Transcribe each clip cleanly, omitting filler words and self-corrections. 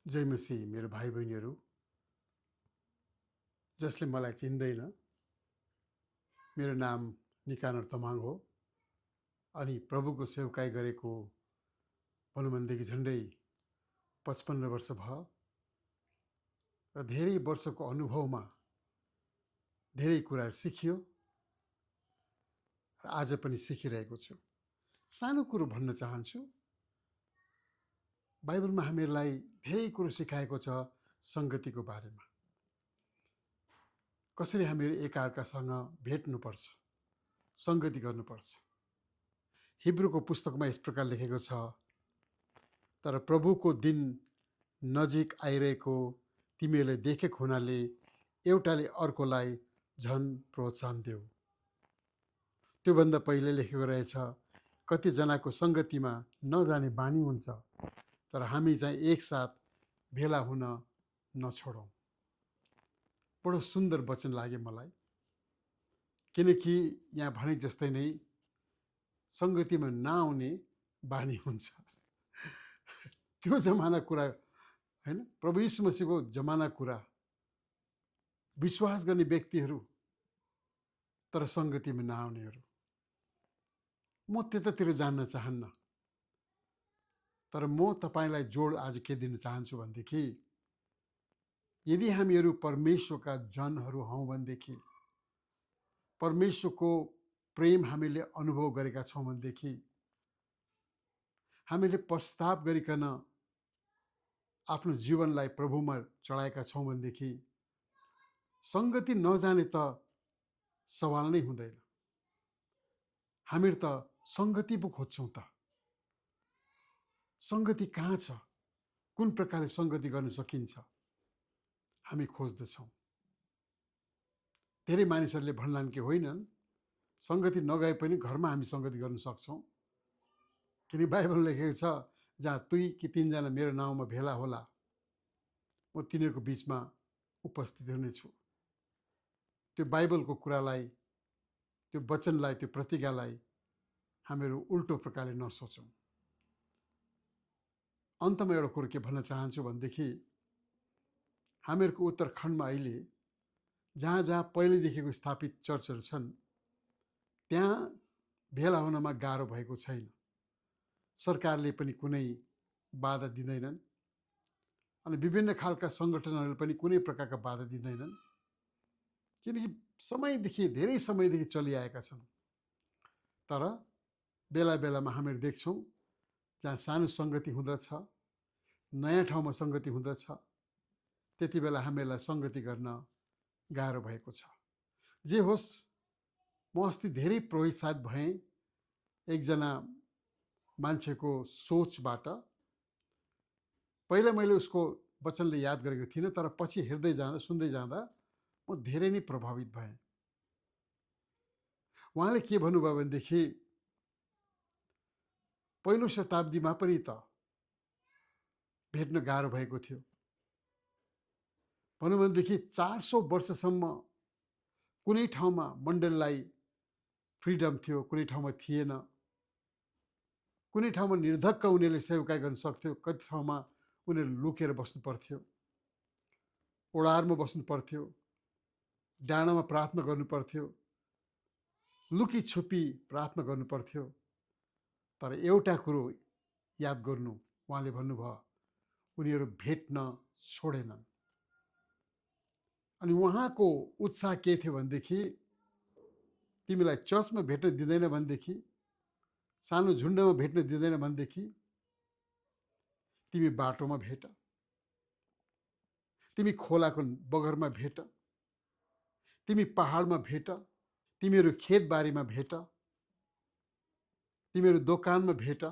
जय मसीह मेरो भाइ बहिनीहरू, जसले मलाई चिन्दैन, मेरो नाम निकानर तमाङ हो अनि प्रभुको सेवकाई गरेको भनौँ भनेदेखि झन्डै 55 वर्ष भयो र धेरै वर्षको अनुभवमा धेरै कुराहरू सिकियो र आज पनि सिकिरहेको छु। सानो कुरो भन्न चाहन्छु। बाइबलमा हामीहरूलाई धेरै कुरो सिकाएको छ सङ्गतिको बारेमा। कसरी हामीहरू एकअर्कासँग भेट्नुपर्छ, सङ्गति गर्नुपर्छ। हिब्रूको पुस्तकमा यस प्रकार लेखेको छ, तर प्रभुको दिन नजिक आइरहेको तिमीहरूले देखेको हुनाले एउटाले अर्कोलाई झन् प्रोत्साहन देऊ। त्योभन्दा पहिले लेखेको रहेछ, कतिजनाको सङ्गतिमा नजाने बानी हुन्छ, तर हामी चाहिँ एकसाथ भेला हुन नछोडौँ। बडो सुन्दर वचन लाग्यो मलाई, किनकि यहाँ भने जस्तै नै सङ्गतिमा नआउने बानी हुन्छ। त्यो जमाना कुरा होइन, प्रभु यीशु मसीहको जमाना कुरा। विश्वास गर्ने व्यक्तिहरू तर सङ्गतिमा नआउनेहरू। म त्यतातिर जान्न चाहन्न, तर म तपाईँलाई जोड आज के दिन चाहन्छु भनेदेखि, यदि हामीहरू परमेश्वरका जनहरू हौँ भनेदेखि, परमेश्वरको प्रेम हामीले अनुभव गरेका छौँ भनेदेखि, हामीले पश्चाताप गरिकन आफ्नो जीवनलाई प्रभुमा चढाएका छौँ भनेदेखि सङ्गति नजाने त सवाल नै हुँदैन। हामीहरू त सङ्गति पो खोज्छौँ त। सङ्गति कहाँ छ, कुन प्रकारले सङ्गति गर्न सकिन्छ, हामी खोज्दछौँ। धेरै मानिसहरूले भन्लान् कि होइनन्, सङ्गति नगए पनि घरमा हामी सङ्गति गर्न सक्छौँ, किनकि बाइबल लेखेको छ, जहाँ 2 कि 3 जना मेरो नाउँमा भेला होला, म तिनीहरूको बिचमा उपस्थित हुनेछु। त्यो बाइबलको कुरालाई, त्यो वचनलाई, त्यो प्रतिज्ञालाई हामीहरू उल्टो प्रकारले नसोचौँ। अन्तमा एउटा कुरो के भन्न चाहन्छु भनेदेखि, हामीहरूको उत्तराखण्डमा अहिले जहाँ जहाँ पहिलेदेखिको स्थापित चर्चहरू छन्, त्यहाँ भेला हुनमा गाह्रो भएको छैन। सरकारले पनि कुनै बाधा दिँदैनन् अनि विभिन्न खालका सङ्गठनहरूले पनि कुनै प्रकारका बाधा दिँदैनन्, किनकि धेरै समयदेखि चलिआएका छन्। तर बेला बेलामा हामीहरू देख्छौँ, जहाँ सानो सङ्गति हुँदछ, नयाँ ठाउँमा सङ्गति हुँदछ, त्यति बेला हामीहरूलाई सङ्गति गर्न गाह्रो भएको छ। जे होस्, म अस्ति धेरै प्रोत्साहित भएँ एकजना मान्छेको सोचबाट। पहिला मैले उसको वचनले याद गरेको थिइनँ, तर पछि हेर्दै जाँदा, सुन्दै जाँदा म धेरै नै प्रभावित भएँ। उहाँले के भन्नुभयो भनेदेखि, पहिलो शताब्दीमा पनि त भेट्न गाह्रो भएको थियो। भनौँ भनेदेखि 400 वर्षसम्म कुनै ठाउँमा मण्डललाई फ्रिडम थियो, कुनै ठाउँमा थिएन। कुनै ठाउँमा निर्धक्क उनीहरूले सेवकाई गर्न सक्थ्यो, कति ठाउँमा उनीहरू लुकेर बस्नु पर्थ्यो, ओडारमा बस्नु पर्थ्यो, डाँडामा प्रार्थना गर्नु पर्थ्यो, लुकी छुपी प्रार्थना गर्नु पर्थ्यो। तर एउटा कुरो याद गर्नु, उहाँले भन्नुभयो, उनीहरू भेट्न छोडेनन्। अनि उहाँको उत्साह के थियो भनेदेखि, तिमीलाई चर्चमा भेट्न दिँदैन भनेदेखि, सानो झुन्डमा भेट्न दिँदैन भनेदेखि, तिमी बाटोमा भेट, तिमी खोलाको बगरमा भेट, तिमी पहाडमा भेट, तिमीहरू खेतबारीमा भेट, तिमीहरू दोकानमा भेट,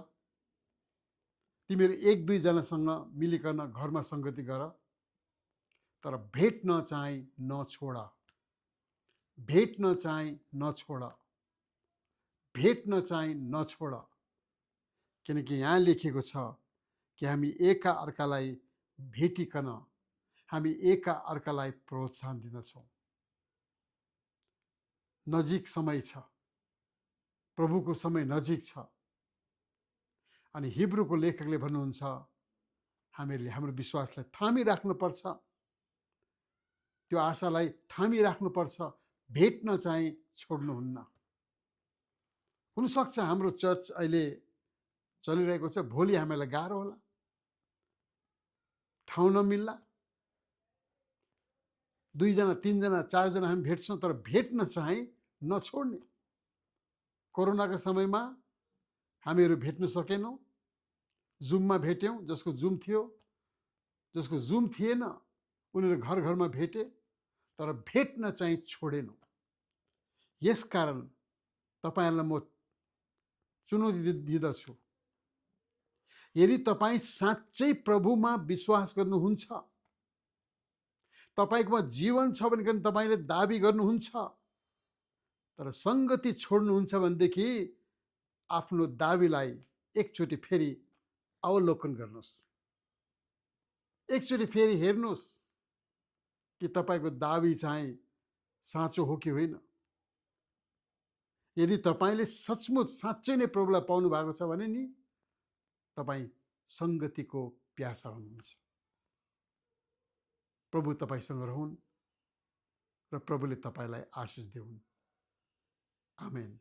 तिमीहरू 1-2 जनासँग मिलिकन घरमा सङ्गति गर, तर भेट्न चाहिँ नछोड, भेट्न चाहिँ नछोड, भेट्न चाहिँ नछोड। किनकि यहाँ लेखेको छ कि हामी एका अर्कालाई भेटिकन हामी एका अर्कालाई प्रोत्साहन दिँदछौँ। नजिक समय छ, प्रभुको समय नजिक छ। अनि हिब्रूको लेखकले भन्नुहुन्छ, हामीहरूले हाम्रो विश्वासलाई थामिराख्नुपर्छ, त्यो आशालाई थामिराख्नुपर्छ, भेट्न चाहिँ छोड्नुहुन्न। हुनसक्छ हाम्रो चर्च अहिले चलिरहेको छ, भोलि हामीलाई गाह्रो होला, ठाउँ नमिल्ला, 2 जना 3 जना 4 जना हामी भेट्छौँ, तर भेट्न चाहिँ नछोड्ने। कोरोनाको समयमा हामीहरू भेट्न सकेनौँ, जुममा भेट्यौँ, जसको जुम थियो, जसको जुम थिएन उनीहरू घर घरमा भेटे, तर भेट्न चाहिँ छोडेनौँ। यसकारण तपाईँहरूलाई म चुनौती दिँदछु, यदि तपाईँ साँच्चै प्रभुमा विश्वास गर्नुहुन्छ, तपाईँकोमा जीवन छ भनेदेखि तपाईँले दाबी गर्नुहुन्छ, तर सङ्गति छोड्नुहुन्छ भनेदेखि आफ्नो दाबीलाई एकचोटि फेरि अवलोकन गर्नुहोस्, एकचोटि फेरि हेर्नुहोस् कि तपाईँको दाबी चाहिँ साँचो हो कि होइन। यदि तपाईँले सचमुच साँच्चै नै प्रभुलाई पाउनु भएको छ भने नि तपाईँ सङ्गतिको प्यासा हुनुहुन्छ। प्रभु तपाईँसँग रहन् र प्रभुले तपाईँलाई आशिष देऊन्। आमेन।